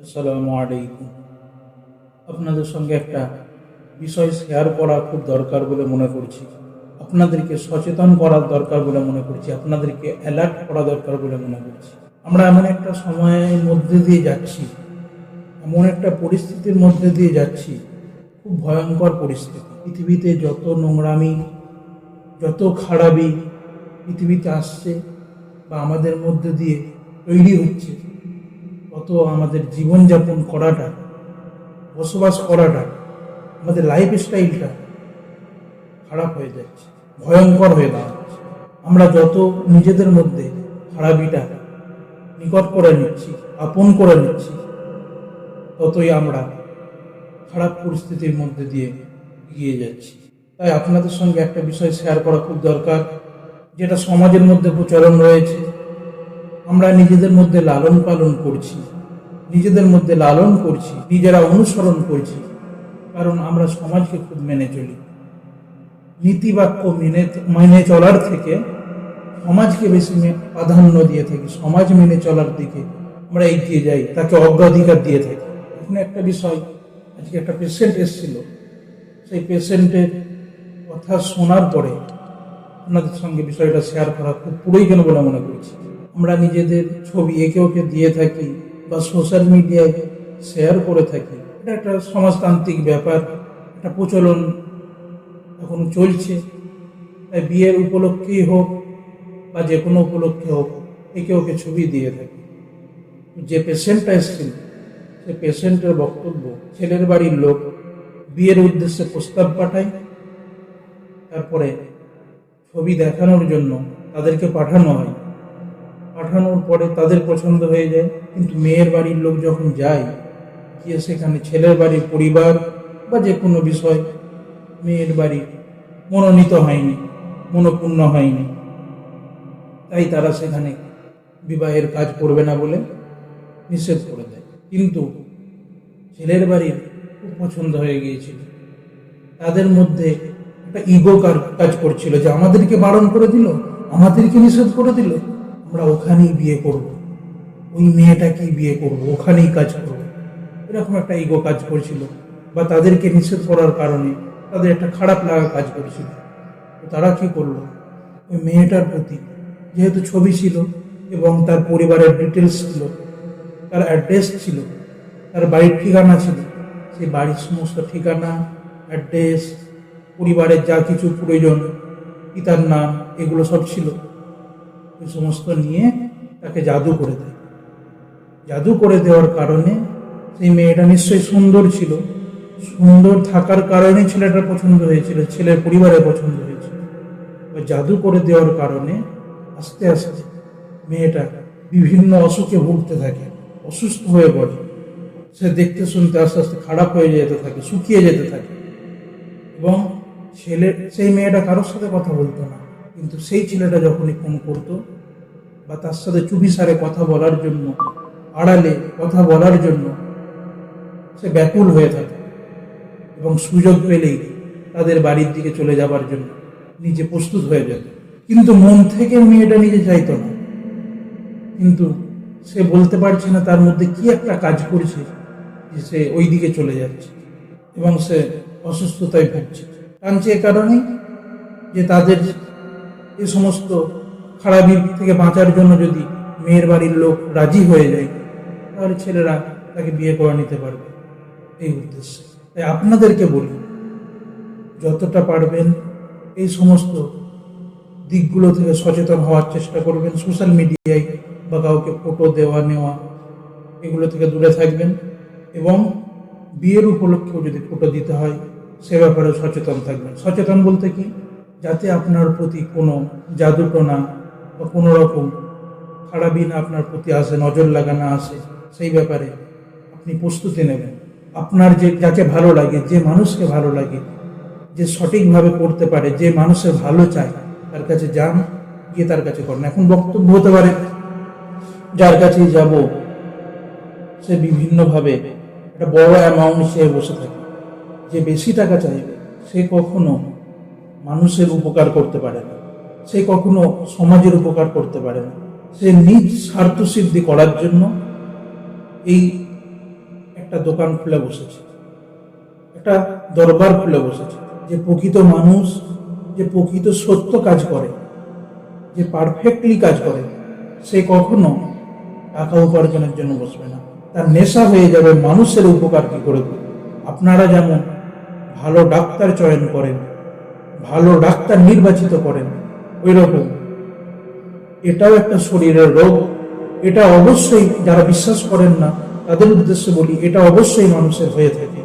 আসসালামু আলাইকুম। আপনাদের সঙ্গে একটা বিষয় শেয়ার করা খুব দরকার বলে মনে করছি। আপনাদেরকে সচেতন করার দরকার বলে মনে করছি, আপনাদেরকে অ্যালার্ট করা দরকার বলে মনে করছি। আমরা এমন একটা সময়ের মধ্যে দিয়ে যাচ্ছি, এমন একটা পরিস্থিতির মধ্যে দিয়ে যাচ্ছি, খুব ভয়ঙ্কর পরিস্থিতি। পৃথিবীতে যত নোংরামি, যত খারাপি পৃথিবীতে আসছে বা আমাদের মধ্যে দিয়ে তৈরি হচ্ছে, তত আমাদের জীবনযাপন করাটা, বসবাস করাটা, আমাদের লাইফ স্টাইলটা খারাপ হয়ে যাচ্ছে, ভয়ঙ্কর হয়ে দাঁড়াচ্ছে। আমরা যত নিজেদের মধ্যে খারাপিটা নিকট করে নিচ্ছি, আপন করে নিচ্ছি, ততই আমরা খারাপ পরিস্থিতির মধ্যে দিয়ে এগিয়ে যাচ্ছি। তাই আপনাদের সঙ্গে একটা বিষয় শেয়ার করা খুব দরকার, যেটা সমাজের মধ্যে প্রচলন রয়েছে। আমরা নিজেদের মধ্যে লালন পালন করছি, নিজেদের মধ্যে লালন করছি, নিজেরা অনুসরণ করছি, কারণ আমরা সমাজকে খুব মেনে চলি। নীতিবাক্য মেনে চলার থেকে সমাজকে বেশি প্রাধান্য দিয়ে থাকি, সমাজ মেনে চলার দিকে আমরা এগিয়ে যাই, তাকে অগ্রাধিকার দিয়ে থাকি। এখানে একটা বিষয়, আজকে একটা পেশেন্ট এসেছিল, সেই পেশেন্টের কথা শোনার পরে আপনাদের সঙ্গে বিষয়টা শেয়ার করা খুব প্রয়োজন বলে মনে করছি। আমরা নিজেদের ছবি একে ওকে দিয়ে থাকি বা সোশ্যাল মিডিয়ায় শেয়ার করে থাকি, এটা একটা সমাজতান্ত্রিক ব্যাপার, একটা প্রচলন এখন চলছে। তাই বিয়ের উপলক্ষেই হোক বা যে কোনো উপলক্ষে হোক, একে ওকে ছবি দিয়ে থাকি। যে পেশেন্টটা এসেছিল, সে পেশেন্টের বক্তব্য, ছেলের বাড়ির লোক বিয়ের উদ্দেশ্যে প্রস্তাব পাঠায়, তারপরে ছবি দেখানোর জন্য তাদেরকে পাঠানো হয়। পাঠানোর পরে তাদের পছন্দ হয়ে যায়, কিন্তু মেয়ের বাড়ির লোক যখন যায়, গিয়ে সেখানে ছেলের বাড়ির পরিবার বা যে কোনো বিষয় মেয়ের বাড়ি মনোনীত হয়নি, মনোপূর্ণ হয়নি, তাই তারা সেখানে বিবাহের কাজ করবে না বলে নিষেধ করে দেয়। কিন্তু ছেলের বাড়ির খুব পছন্দ হয়ে গিয়েছিল, তাদের মধ্যে একটা ইগো কাজ করছিল যে আমাদেরকে বারণ করে দিল, আমাদেরকে নিষেধ করে দিল, আমরা ওখানেই বিয়ে করব, ওই মেয়েটাকেই বিয়ে করব, ওখানেই কাজ করব, এরকম একটা ইগো কাজ করছিল। বা তাদেরকে নিষেধ করার কারণে তাদের একটা খারাপ লাগা কাজ করছিল। তো তারা কি করলো, ওই মেয়েটার প্রতি যেহেতু ছবি ছিল এবং তার পরিবারের ডিটেলস ছিল, তার অ্যাড্রেস ছিল, তার বাড়ির ঠিকানা ছিল, সেই বাড়ির সমস্ত ঠিকানা, অ্যাড্রেস, পরিবারের যা কিছু প্রয়োজন, পিতার নাম, এগুলো সব ছিল, এই সমস্ত নিয়ে তাকে জাদু করে দেয়। জাদু করে দেওয়ার কারণে সেই মেয়েটা নিশ্চয়ই সুন্দর ছিল, সুন্দর থাকার কারণে ছেলেটা পছন্দ হয়েছিল, ছেলের পরিবারের পছন্দ হয়েছিল। জাদু করে দেওয়ার কারণে আস্তে আস্তে মেয়েটা বিভিন্ন অসুখে ভুগতে থাকে, অসুস্থ হয়ে পড়ে, সে দেখতে শুনতে আস্তে আস্তে খারাপ হয়ে যেতে থাকে, শুকিয়ে যেতে থাকে। এবং সেই মেয়েটা কারোর সাথে কথা বলতো না, কিন্তু সেই ছেলেটা যখনই ফোন করতো বা তার সাথে চুপিসারে কথা বলার জন্য, আড়ালে কথা বলার জন্য সে ব্যাকুল হয়ে থাকে এবং সুযোগ পেলেই তাদের বাড়ির দিকে চলে যাবার জন্য নিজে প্রস্তুত হয়ে যেত। কিন্তু মন থেকে মেয়েটা নিজে চাইতো না, কিন্তু সে বলতে পারছে না তার মধ্যে কি একটা কাজ করছে যে সে ওই দিকে চলে যাচ্ছে এবং সে অসুস্থতায় ভুগছে। টানছে এ কারণেই যে তাদের এই সমস্ত খারাপি থেকে বাঁচার জন্য যদি মেয়ের বাড়ির লোক রাজি হয়ে যায়, তাহলে ছেলেরা তাকে বিয়ে করে নিতে পারবে, এই উদ্দেশ্যে। তাই আপনাদেরকে বলি, যতটা পারবেন এই সমস্ত দিকগুলো থেকে সচেতন হওয়ার চেষ্টা করবেন। সোশ্যাল মিডিয়ায় বা কাউকে ফটো দেওয়া নেওয়া, এগুলো থেকে দূরে থাকবেন। এবং বিয়ের উপলক্ষেও যদি ফটো দিতে হয়, সে ব্যাপারে সচেতন থাকবেন। সচেতন বলতে কি, যাতে আপনার প্রতি কোনো জাদুটোনা বা কোনো রকম খারাপই না আপনার প্রতি আসে, নজর লাগানো আসে, সেই ব্যাপারে আপনি প্রস্তুতি নেবেন। আপনার যাকে ভালো লাগে, যে মানুষকে ভালো লাগে, যে সঠিকভাবে করতে পারে, যে মানুষের ভালো চায়, তার কাছে যান, গিয়ে তার কাছে করেন। এখন বক্তব্য হতে পারে যার কাছেই যাব সে বিভিন্নভাবে একটা বড় অ্যামাউন্ট সে বসে থাকে, যে বেশি টাকা চাইবে সে কখনো মানুষের উপকার করতে পারে না, সে কখনো সমাজের উপকার করতে পারে না। সে নিজ স্বার্থ সিদ্ধি করার জন্য এই একটা দোকান খুলে বসেছে, একটা দরবার খুলে বসেছে। যে প্রকৃত মানুষ, যে প্রকৃত সত্য কাজ করে, যে পারফেক্টলি কাজ করে, সে কখনো টাকা উপার্জনের জন্য বসবে না। তার নেশা হয়ে যাবে মানুষের উপকার কি করে করবে। আপনারা যেমন ভালো ডাক্তার চয়ন করেন, ভালো ডাক্তার নির্বাচিত করেন, ওই রকম এটাও একটা শরীরের রোগ। এটা অবশ্যই, যারা বিশ্বাস করেন না তাদের উদ্দেশ্যে বলি, এটা অবশ্যই মানুষের হয়ে থাকে।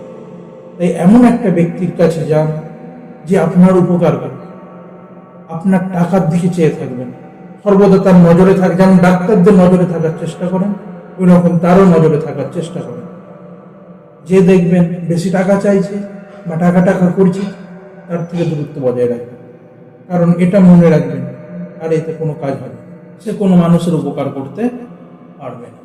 তাই এমন একটা ব্যক্তির কাছে যান যে আপনার উপকার করবে, আপনার টাকার দিকে চেয়ে থাকবেন, সর্বদা তার নজরে থাক। যেমন ডাক্তারদের নজরে থাকার চেষ্টা করেন, ওই রকম তারও নজরে থাকার চেষ্টা করেন। যে দেখবেন বেশি টাকা চাইছে বা টাকা টাকা করছে, তার থেকে দূরত্ব বজায় রাখবেন। কারণ এটা মনে রাখবেন, আর এতে কোনো কাজ হবে না, সে কোনো মানুষের উপকার করতে পারবে না।